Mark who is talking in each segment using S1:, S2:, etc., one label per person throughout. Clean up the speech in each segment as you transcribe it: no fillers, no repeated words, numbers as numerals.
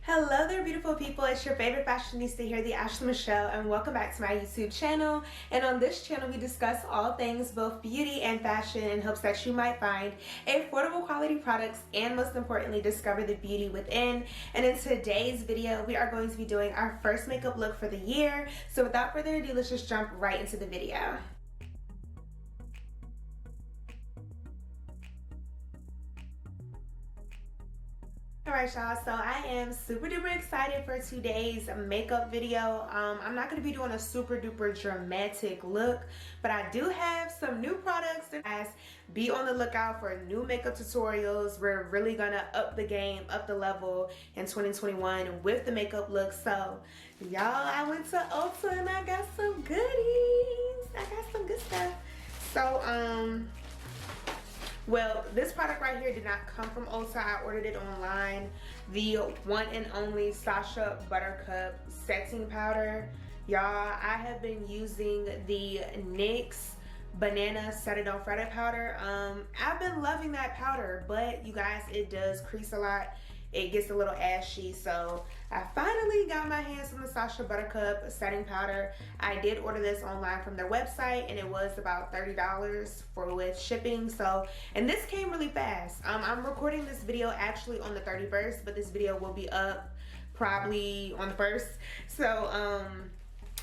S1: Hello there, beautiful people. It's your favorite fashionista here, the Ashley Michelle, and welcome back to my YouTube channel. And on this channel, we discuss all things both beauty and fashion in hopes that you might find affordable quality products and most importantly, discover the beauty within. And in today's video, we are going to be doing our first makeup look for the year. So without further ado, let's just jump right into the video. Alright y'all, so I am super duper excited for today's makeup video. I'm not going to be doing a super duper dramatic look, but I do have some new products. Guys, be on the lookout for new makeup tutorials. We're really going to up the game, up the level in 2021 with the makeup look. So y'all, I went to Ulta and I got some goodies. I got some good stuff. So well, this product right here did not come from Ulta. I ordered it online. The one and only Sacha Buttercup setting powder. Y'all, I have been using the NYX Banana Set It On Fret It powder. I've been loving that powder, but you guys, it does crease a lot. It gets a little ashy, so I finally got my hands on the Sacha Buttercup setting powder. I did order this online from their website, and it was about $30 with shipping. So, and this came really fast. I'm recording this video actually on the 31st, but this video will be up probably on the 1st. So,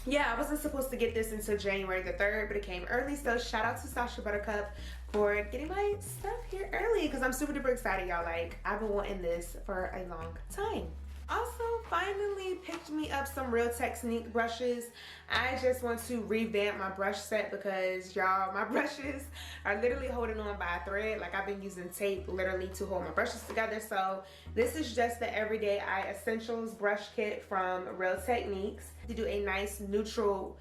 S1: yeah, I wasn't supposed to get this until January the 3rd, but it came early. So shout out to Sacha Buttercup for getting my stuff here early because I'm super duper excited, y'all. Like, I've been wanting this for a long time. Also, finally picked me up some Real Technique brushes. I just want to revamp my brush set because, y'all, my brushes are literally holding on by a thread. Like, I've been using tape literally to hold my brushes together. So this is just the Everyday Eye Essentials brush kit from Real Techniques to do a nice neutral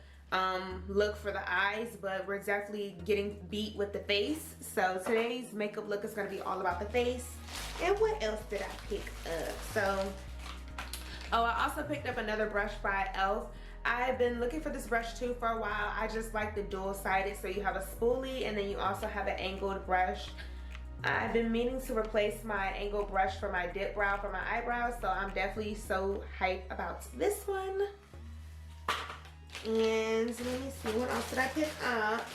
S1: look for the eyes, but we're definitely getting beat with the face. So today's makeup look is going to be all about the face. And what else did I pick up? So oh, I also picked up another brush by e.l.f. I've been looking for this brush too for a while. I just like the dual-sided, so you have a spoolie and then you also have an angled brush. I've been meaning to replace my angled brush for my dip brow for my eyebrows, so I'm definitely so hyped about this one. And let me see, what else did I pick up?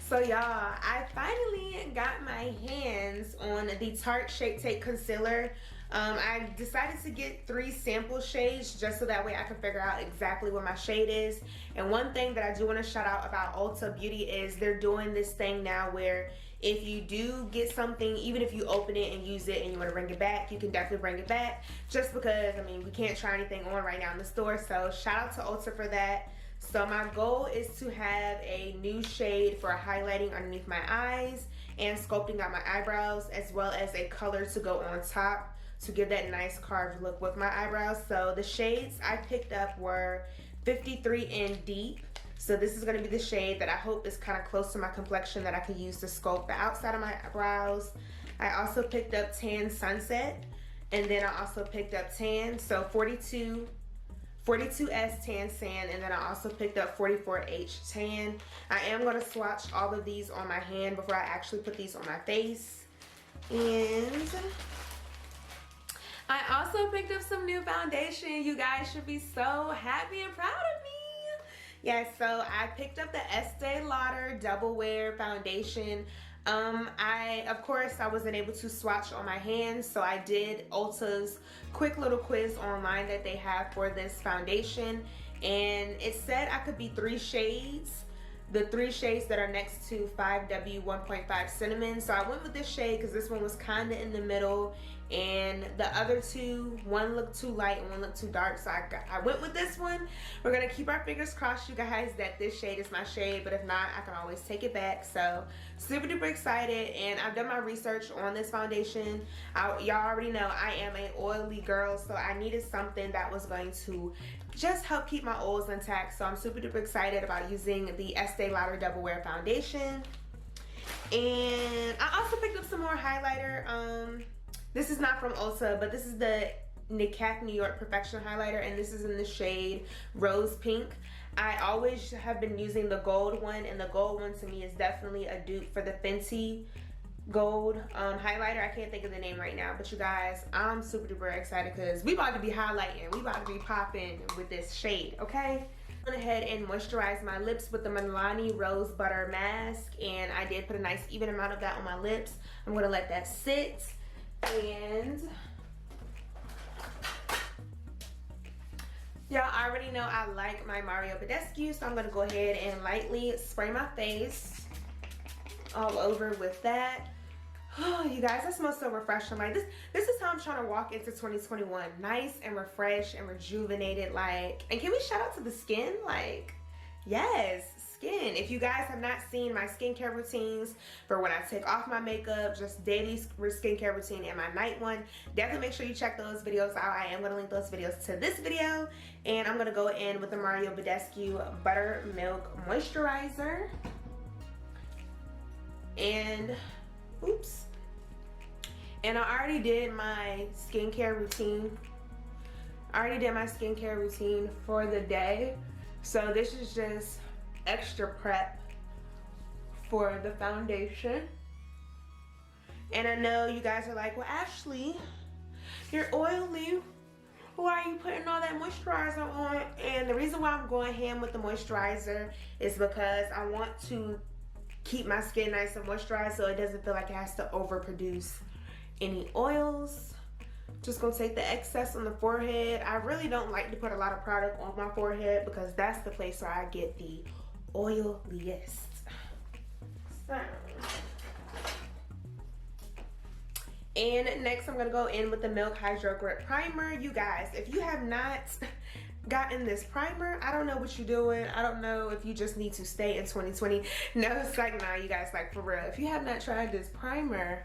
S1: So y'all, I finally got my hands on the Tarte Shape Tape Concealer. I decided to get 3 sample shades just so that way I can figure out exactly what my shade is. And one thing that I do want to shout out about Ulta Beauty is they're doing this thing now where if you do get something, even if you open it and use it and you want to bring it back, you can definitely bring it back. Just because, I mean, we can't try anything on right now in the store. So shout out to Ulta for that. So my goal is to have a new shade for highlighting underneath my eyes and sculpting out my eyebrows, as well as a color to go on top to give that nice carved look with my eyebrows. So the shades I picked up were 53 in Deep. So this is going to be the shade that I hope is kind of close to my complexion that I can use to sculpt the outside of my eyebrows. I also picked up Tan Sunset, and then I also picked up Tan, so 42S Tan Sand, and then I also picked up 44H Tan. I am going to swatch all of these on my hand before I actually put these on my face. And I also picked up some new foundation. You guys should be so happy and proud of me. Yeah, so I picked up the Estee Lauder Double Wear Foundation. Of course, I wasn't able to swatch on my hands, so I did Ulta's quick little quiz online that they have for this foundation, and it said I could be 3 shades. The 3 shades that are next to 5W 1.5 Cinnamon. So I went with this shade because this one was kind of in the middle, and the other 2, one looked too light and one looked too dark, so I went with this one. We're gonna keep our fingers crossed, you guys, that this shade is my shade, but if not, I can always take it back. So super duper excited, and I've done my research on this foundation. Y'all already know I am an oily girl, so I needed something that was going to just help keep my oils intact. So I'm super duper excited about using the Estee Lauder Double Wear Foundation. And I also picked up some more highlighter. This is not from Ulta, but this is the Decay New York Perfection highlighter, and this is in the shade Rose Pink. I always have been using the gold one, and the gold one to me is definitely a dupe for the Fenty gold highlighter. I can't think of the name right now, but you guys, I'm super duper excited because we about to be highlighting. We about to be popping with this shade, okay? I went ahead and moisturized my lips with the Milani Rose Butter Mask, and I did put a nice even amount of that on my lips. I'm gonna let that sit, and y'all already know I like my Mario Badescu, so I'm gonna go ahead and lightly spray my face all over with that. Oh, you guys, that smells so refreshing. Like this is how I'm trying to walk into 2021. Nice and refreshed and rejuvenated. Like, and can we shout out to the skin? Like, yes, skin. If you guys have not seen my skincare routines for when I take off my makeup, just daily skincare routine and my night one, definitely make sure you check those videos out. I am going to link those videos to this video. And I'm going to go in with the Mario Badescu Buttermilk Moisturizer. And, oops. And I already did my skincare routine. I already did my skincare routine for the day. So this is just extra prep for the foundation. And I know you guys are like, well, Ashley, you're oily. Why are you putting all that moisturizer on? And the reason why I'm going ham with the moisturizer is because I want to keep my skin nice and moisturized so it doesn't feel like it has to overproduce any oils. Just gonna take the excess on the forehead. I really don't like to put a lot of product on my forehead because that's the place where I get the oiliest. So, and next I'm gonna go in with the Milk Hydro Grip Primer. You guys, if you have not gotten this primer, I don't know what you're doing. I don't know if you just need to stay in 2020. No, it's like, nah, you guys, like, for real, if you have not tried this primer,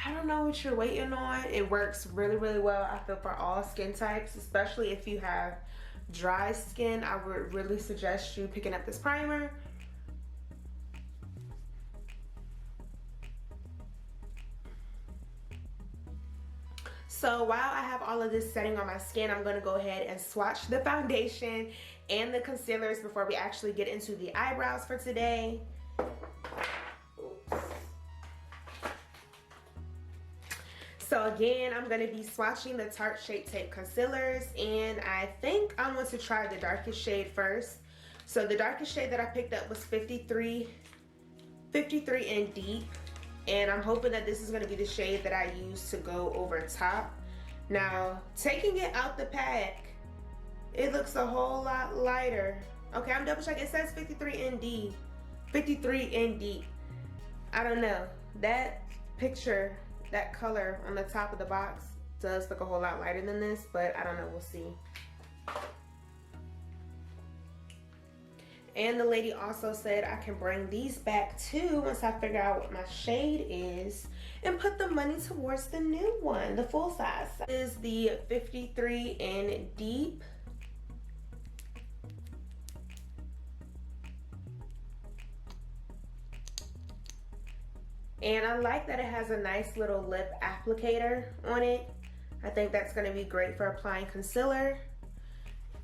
S1: I don't know what you're waiting on. It works really, really well, I feel, for all skin types, especially if you have dry skin. I would really suggest you picking up this primer. So while I have all of this setting on my skin, I'm going to go ahead and swatch the foundation and the concealers before we actually get into the eyebrows for today. Oops. So again, I'm going to be swatching the Tarte Shape Tape concealers, and I think I want to try the darkest shade first. So the darkest shade that I picked up was 53 in Deep. And I'm hoping that this is going to be the shade that I use to go over top. Now, taking it out the pack, it looks a whole lot lighter. Okay, I'm double checking. It says 53 in deep. 53 in deep. I don't know. That picture, that color on the top of the box does look a whole lot lighter than this, but I don't know. We'll see. And the lady also said I can bring these back too once I figure out what my shade is and put the money towards the new one, the full size. This is the 53 in Deep. And I like that it has a nice little lip applicator on it. I think that's going to be great for applying concealer.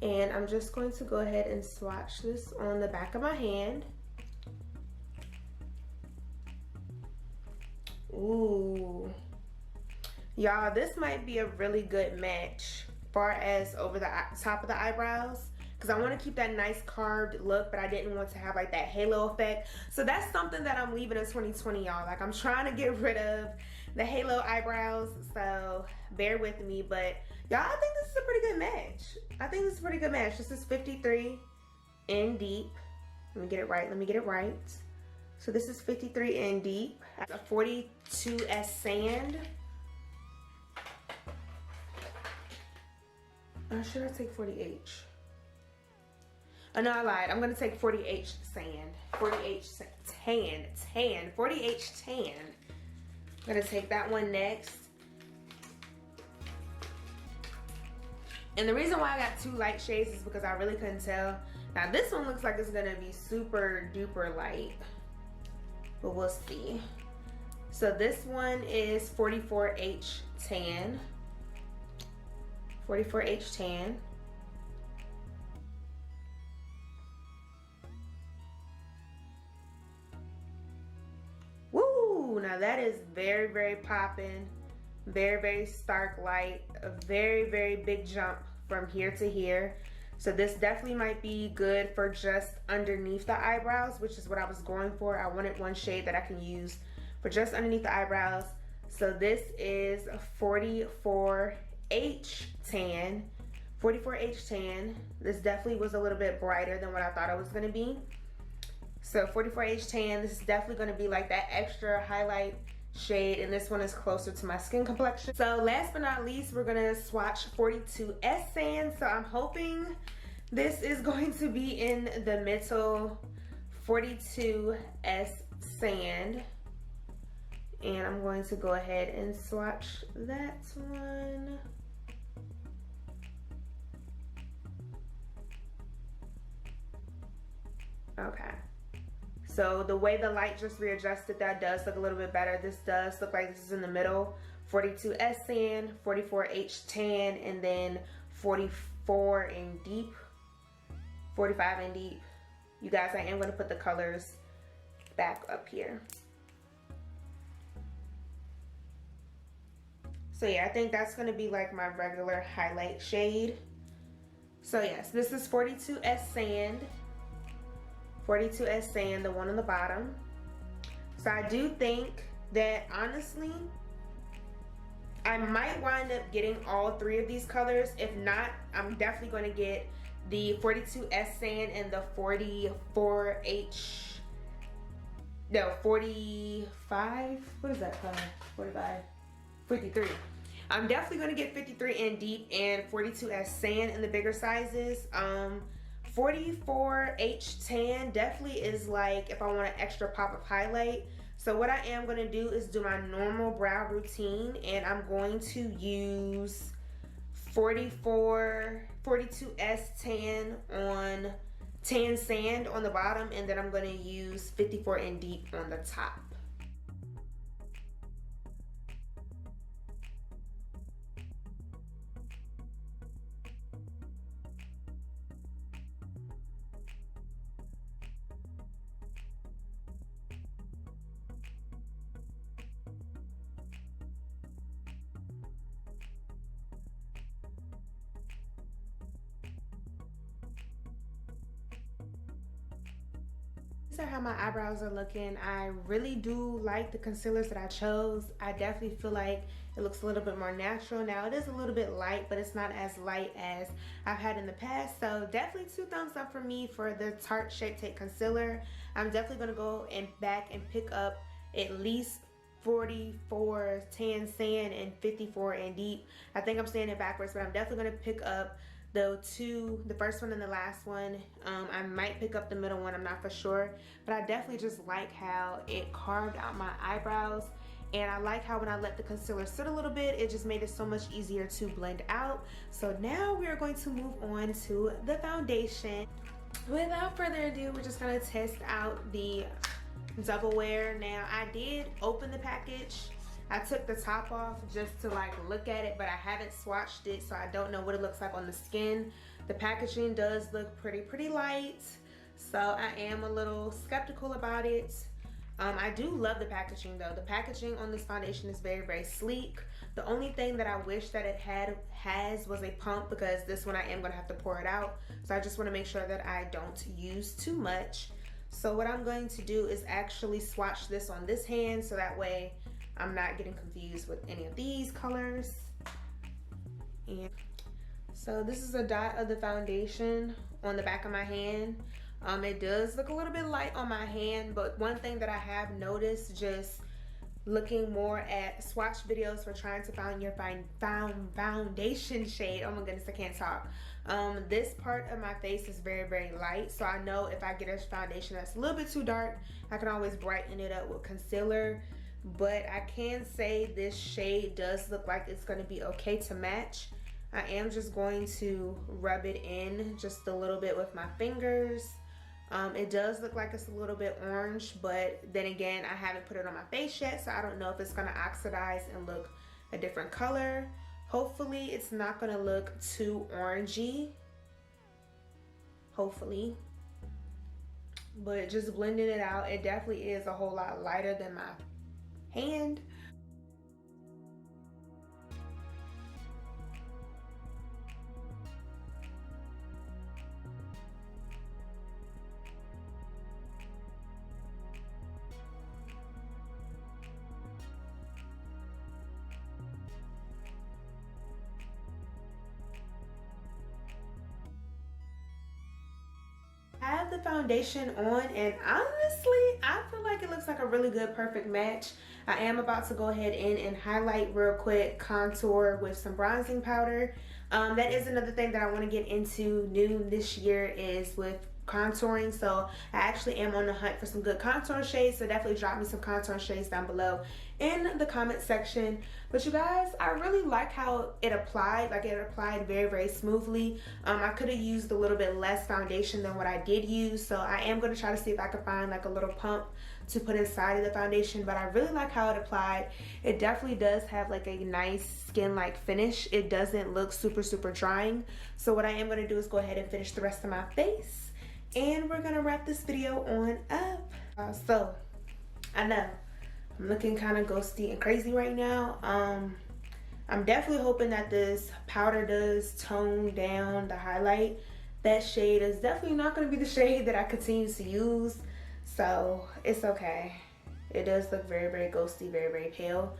S1: And I'm just going to go ahead and swatch this on the back of my hand. Ooh. Y'all, this might be a really good match far as over the top of the eyebrows, because I want to keep that nice carved look, but I didn't want to have like that halo effect. So that's something that I'm leaving in 2020, y'all. Like, I'm trying to get rid of the halo eyebrows, so bear with me. But y'all, I think this is a pretty good match. I think this is a pretty good match. This is 53 in Deep. Let me get it right. Let me get it right. So this is 53 in Deep. A 42S Sand. Or should I take 40H? Oh no, I lied. I'm gonna take 40H Sand. 40H Tan. 40H Tan. I'm gonna take that one next. And the reason why I got two light shades is because I really couldn't tell. Now this one looks like it's gonna be super duper light, but we'll see. So this one is 44H Tan. 44H Tan. Woo! Now Now that is very, very popping, very, very stark light, a very, very big jump from here to here. So this definitely might be good for just underneath the eyebrows, which is what I was going for. I wanted one shade that I can use for just underneath the eyebrows. So this is 44H tan. 44H tan. This definitely was a little bit brighter than what I thought it was going to be. So 44H tan, this is definitely going to be like that extra highlight shade, and this one is closer to my skin complexion. So last but not least, we're going to swatch 42S sand. So I'm hoping this is going to be in the middle. 42S sand. And I'm going to go ahead and swatch that one. Okay. So the way the light just readjusted, that does look a little bit better. This does look like this is in the middle. 42S sand, 44H tan, and then 44 in deep, 45 in deep. You guys, I am going to put the colors back up here. So yeah, I think that's going to be like my regular highlight shade. So yes, this is 42S sand. 42S sand, the one on the bottom. So I do think that honestly, I might wind up getting all three of these colors. If not, I'm definitely going to get the 42S sand and the 44H, no, 45, what is that color? 45, 53. I'm definitely going to get 53 in deep and 42S sand in the bigger sizes. 44H tan definitely is like if I want an extra pop of highlight. So what I am going to do is do my normal brow routine, and I'm going to use 42S tan on tan sand on the bottom, and then I'm going to use 54 in deep on the top. These are how my eyebrows are looking. I really do like the concealers that I chose. I definitely feel like it looks a little bit more natural. Now it is a little bit light, but it's not as light as I've had in the past. So definitely 2 thumbs up for me for the Tarte Shape Tape Concealer. I'm definitely gonna go back and pick up at least 44 tan sand and 54 in deep. I think I'm saying it backwards, but I'm definitely gonna pick up the first one and the last one. I might pick up the middle one, I'm not for sure, but I definitely just like how it carved out my eyebrows, and I like how when I let the concealer sit a little bit, it just made it so much easier to blend out. So now we are going to move on to the foundation. Without further ado, we're just going to test out the double wear. Now I did open the package. I took the top off just to like look at it, but I haven't swatched it, so I don't know what it looks like on the skin. The packaging does look pretty light, so I am a little skeptical about it. I do love the packaging though. The packaging on this foundation is very sleek. The only thing that I wish that it has was a pump, because this one I am gonna have to pour it out. So I just wanna make sure that I don't use too much. So what I'm going to do is actually swatch this on this hand, so that way I'm not getting confused with any of these colors. And so this is a dot of the foundation on the back of my hand. It does look a little bit light on my hand, but one thing that I have noticed just looking more at swatch videos for trying to find your foundation shade, oh my goodness, I can't talk. This part of my face is very light, so I know if I get a foundation that's a little bit too dark, I can always brighten it up with concealer. But I can say this shade does look like it's going to be okay to match. I am just going to rub it in just a little bit with my fingers. It does look like it's a little bit orange, but then again, I haven't put it on my face yet, so I don't know if it's going to oxidize and look a different color. Hopefully it's not going to look too orangey. Hopefully. But just blending it out, it definitely is a whole lot lighter than my hand. I have the foundation on, and honestly I feel like it looks like a really good perfect match. I am about to go ahead and highlight real quick, contour with some bronzing powder. That is another thing that I want to get into new this year, is with contouring. So I actually am on the hunt for some good contour shades, so definitely drop me some contour shades down below in the comment section. But you guys, I really like how it applied. Like, it applied very, very smoothly. I could have used a little bit less foundation than what I did use, so I am going to try to see if I can find like a little pump to put inside of the foundation. But I really like how it applied. It definitely does have like a nice skin like finish. It doesn't look super drying. So what I am going to do is go ahead and finish the rest of my face, and we're gonna wrap this video on up. So I know I'm looking kind of ghosty and crazy right now. I'm definitely hoping that this powder does tone down the highlight. That shade is definitely not going to be the shade that I continue to use, so it's okay. It does look very ghosty, very pale.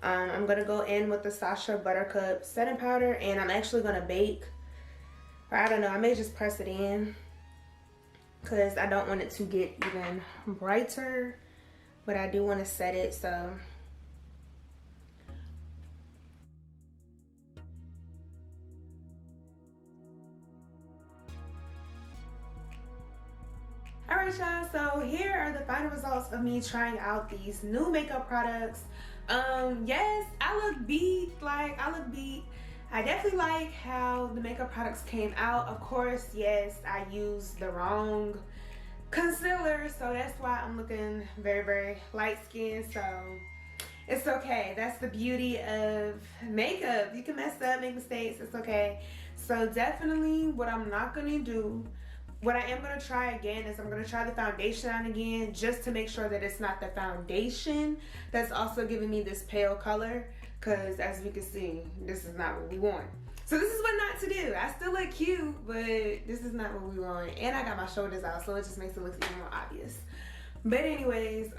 S1: I'm gonna go in with the Sacha Buttercup setting powder, and I'm actually gonna bake, or I don't know, I may just press it in because I don't want it to get even brighter, but I do want to set it. So alright y'all, so here are the final results of me trying out these new makeup products. Yes, I look beat. I definitely like how the makeup products came out. Of course, yes, I used the wrong concealer, so that's why I'm looking very light skinned. So it's okay. That's the beauty of makeup. You can mess up, make mistakes, it's okay. So definitely what I'm not gonna do, what I am going to try again, is I'm going to try the foundation on again, just to make sure that it's not the foundation that's also giving me this pale color, because as we can see, this is not what we want. So this is what not to do. I still look cute, but this is not what we want. And I got my shoulders out, so it just makes it look even more obvious. But anyways,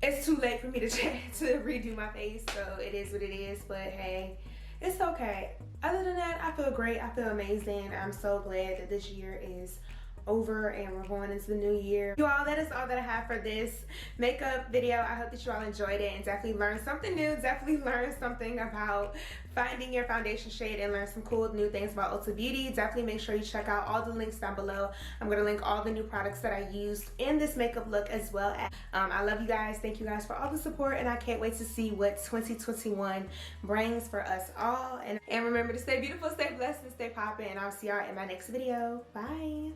S1: it's too late for me to redo my face, so it is what it is. But hey, it's okay. Other than that, I feel great. I feel amazing. I'm so glad that this year is over and we're going into the new year. You all, that is all that I have for this makeup video. I hope that you all enjoyed it and definitely learned something new. Definitely learned something about finding your foundation shade and learn some cool new things about Ulta Beauty. Definitely make sure you check out all the links down below. I'm going to link all the new products that I used in this makeup look as well. I love you guys. Thank you guys for all the support, and I can't wait to see what 2021 brings for us all. And remember to stay beautiful, stay blessed, and stay poppin'. And I'll see y'all in my next video. Bye.